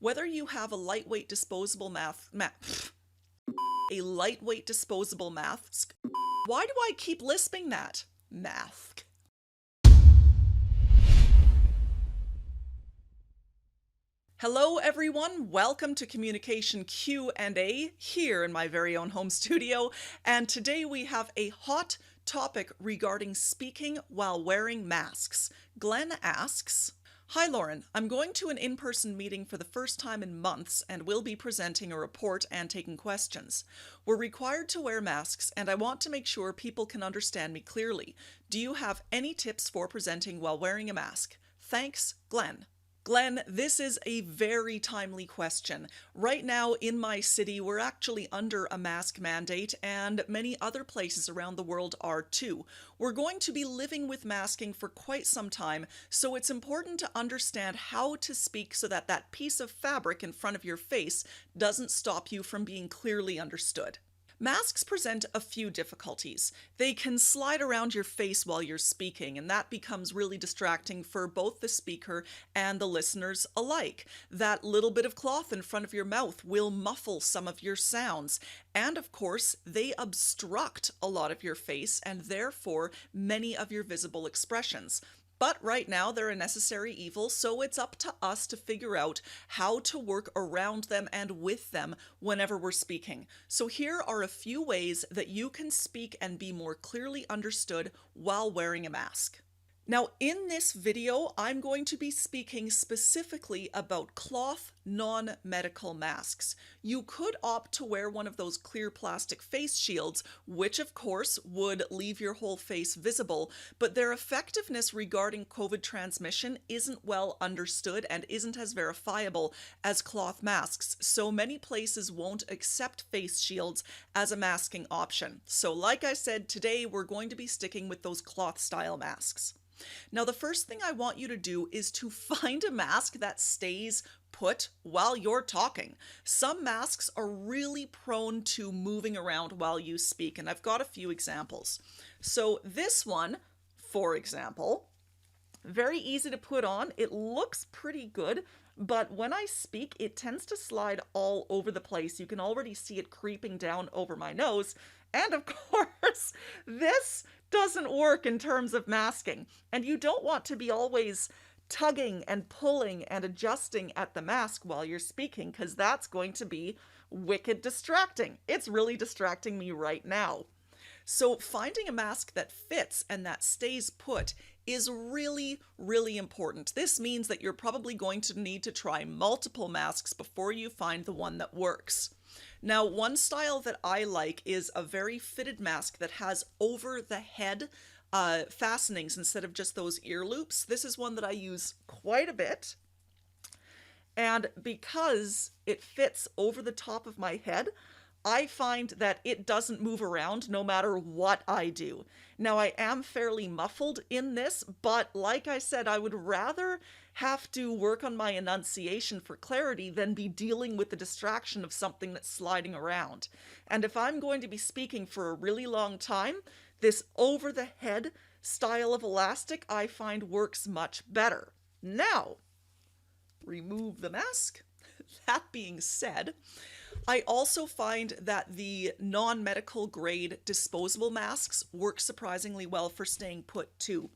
Whether you have a lightweight disposable a lightweight disposable mask. Why do I keep lisping that? Mask. Hello everyone, welcome to Communication Q&A here in my very own home studio, and today we have a hot topic regarding speaking while wearing masks. Glenn asks, "Hi Lauren, I'm going to an in-person meeting for the first time in months and will be presenting a report and taking questions. We're required to wear masks and I want to make sure people can understand me clearly. Do you have any tips for presenting while wearing a mask? Thanks, Glenn." Glenn, this is a very timely question. Right now in my city, we're actually under a mask mandate, and many other places around the world are too. We're going to be living with masking for quite some time, so it's important to understand how to speak so that that piece of fabric in front of your face doesn't stop you from being clearly understood. Masks present a few difficulties. They can slide around your face while you're speaking, and that becomes really distracting for both the speaker and the listeners alike. That little bit of cloth in front of your mouth will muffle some of your sounds, and of course, they obstruct a lot of your face and therefore many of your visible expressions. But right now they're a necessary evil, so it's up to us to figure out how to work around them and with them whenever we're speaking. So here are a few ways that you can speak and be more clearly understood while wearing a mask. Now, in this video, I'm going to be speaking specifically about cloth non-medical masks. You could opt to wear one of those clear plastic face shields, which of course would leave your whole face visible, but their effectiveness regarding COVID transmission isn't well understood and isn't as verifiable as cloth masks, so many places won't accept face shields as a masking option. So like I said, today we're going to be sticking with those cloth style masks. Now, the first thing I want you to do is to find a mask that stays put while you're talking. Some masks are really prone to moving around while you speak, and I've got a few examples. So this one, for example, very easy to put on. It looks pretty good, but when I speak, it tends to slide all over the place. You can already see it creeping down over my nose. And of course, this doesn't work in terms of masking. And you don't want to be always tugging and pulling and adjusting at the mask while you're speaking, because that's going to be wicked distracting. It's really distracting me right now. So finding a mask that fits and that stays put is really, really important. This means that you're probably going to need to try multiple masks before you find the one that works. Now, one style that I like is a very fitted mask that has over the head fastenings instead of just those ear loops. This is one that I use quite a bit. And because it fits over the top of my head, I find that it doesn't move around no matter what I do. Now, I am fairly muffled in this, but like I said, I would rather have to work on my enunciation for clarity than be dealing with the distraction of something that's sliding around. And if I'm going to be speaking for a really long time, this over-the-head style of elastic I find works much better. Now, remove the mask. That being said, I also find that the non-medical grade disposable masks work surprisingly well for staying put too.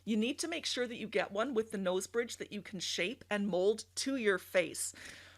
You need to make sure that you get one with the nose bridge that you can shape and mold to your face.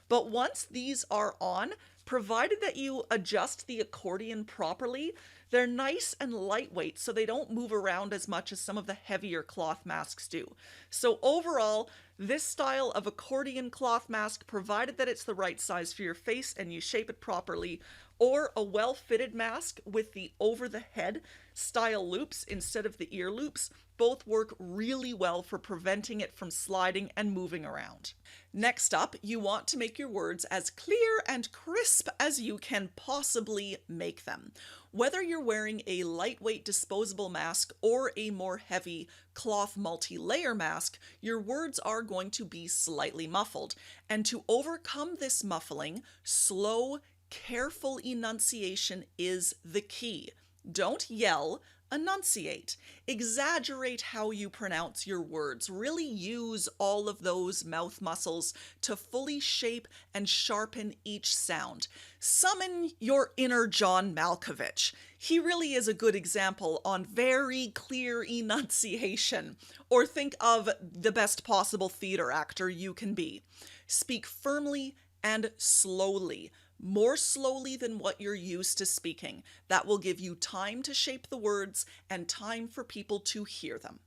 But once these are on, provided that you adjust the accordion properly, they're nice and lightweight so they don't move around as much as some of the heavier cloth masks do. So overall, this style of accordion cloth mask, provided that it's the right size for your face and you shape it properly, or a well-fitted mask with the over-the-head style loops instead of the ear loops, both work really well for preventing it from sliding and moving around. Next up, you want to make your words as clear and crisp as you can possibly make them. Whether you're wearing a lightweight disposable mask or a more heavy cloth multi-layer mask, your words are going to be slightly muffled. And to overcome this muffling, slow, careful enunciation is the key. Don't yell, enunciate. Exaggerate how you pronounce your words. Really use all of those mouth muscles to fully shape and sharpen each sound. Summon your inner John Malkovich. He really is a good example on very clear enunciation. Or think of the best possible theater actor you can be. Speak firmly and slowly. More slowly than what you're used to speaking. That will give you time to shape the words and time for people to hear them.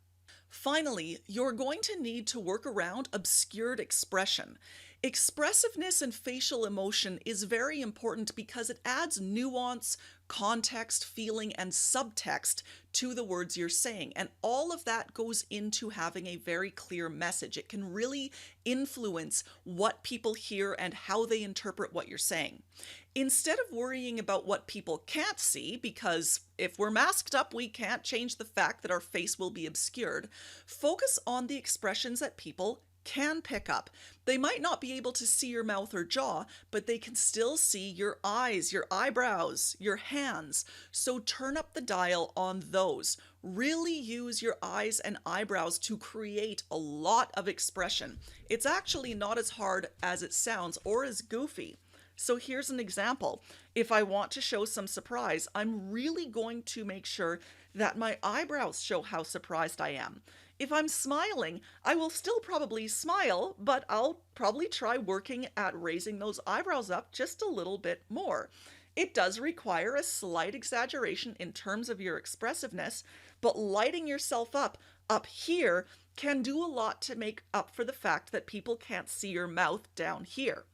Finally, you're going to need to work around obscured expression. Expressiveness and facial emotion is very important because it adds nuance, context, feeling, and subtext to the words you're saying. And all of that goes into having a very clear message. It can really influence what people hear and how they interpret what you're saying. Instead of worrying about what people can't see, because if we're masked up, we can't change the fact that our face will be obscured, focus on the expressions that people can pick up. They might not be able to see your mouth or jaw, but they can still see your eyes, your eyebrows, your hands. So turn up the dial on those. Really use your eyes and eyebrows to create a lot of expression. It's actually not as hard as it sounds or as goofy. So here's an example. If I want to show some surprise, I'm really going to make sure that my eyebrows show how surprised I am. If I'm smiling, I will still probably smile, but I'll probably try working at raising those eyebrows up just a little bit more. It does require a slight exaggeration in terms of your expressiveness, but lighting yourself up here can do a lot to make up for the fact that people can't see your mouth down here.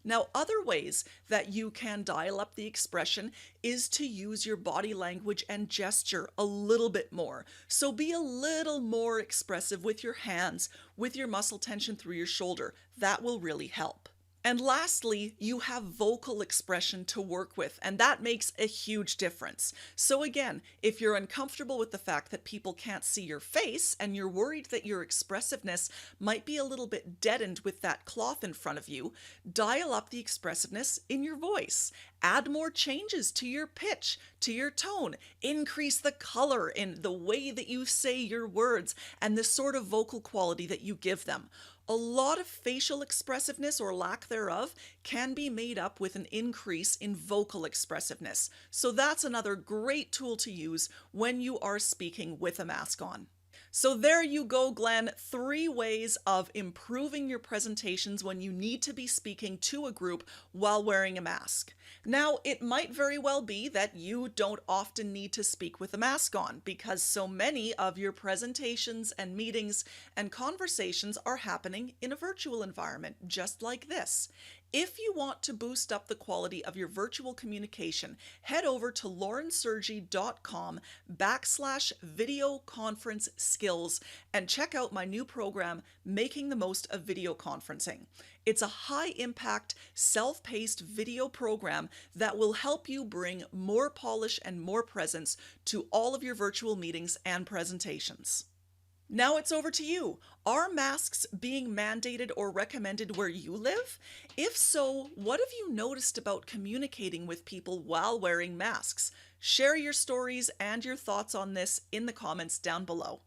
Now, other ways that you can dial up the expression is to use your body language and gesture a little bit more. So be a little more expressive with your hands, with your muscle tension through your shoulder. That will really help. And lastly, you have vocal expression to work with, and that makes a huge difference. So again, if you're uncomfortable with the fact that people can't see your face and you're worried that your expressiveness might be a little bit deadened with that cloth in front of you, dial up the expressiveness in your voice. Add more changes to your pitch, to your tone. Increase the color in the way that you say your words and the sort of vocal quality that you give them. A lot of facial expressiveness or lack thereof can be made up with an increase in vocal expressiveness. So that's another great tool to use when you are speaking with a mask on. So there you go, Glenn. 3 ways of improving your presentations when you need to be speaking to a group while wearing a mask. Now, it might very well be that you don't often need to speak with a mask on because so many of your presentations and meetings and conversations are happening in a virtual environment, just like this. If you want to boost up the quality of your virtual communication, head over to laurensergi.com/video conference skills and check out my new program, Making the Most of Video Conferencing. It's a high-impact, self-paced video program that will help you bring more polish and more presence to all of your virtual meetings and presentations. Now it's over to you. Are masks being mandated or recommended where you live? If so, what have you noticed about communicating with people while wearing masks? Share your stories and your thoughts on this in the comments down below.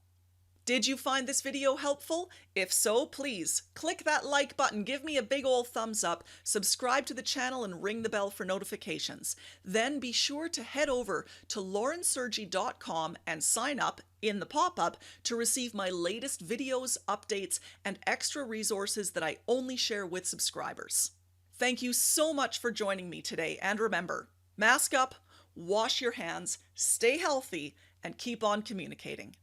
Did you find this video helpful? If so, please click that like button, give me a big ol' thumbs up, subscribe to the channel and ring the bell for notifications. Then be sure to head over to laurensergi.com and sign up in the pop-up to receive my latest videos, updates, and extra resources that I only share with subscribers. Thank you so much for joining me today, and remember, mask up, wash your hands, stay healthy, and keep on communicating.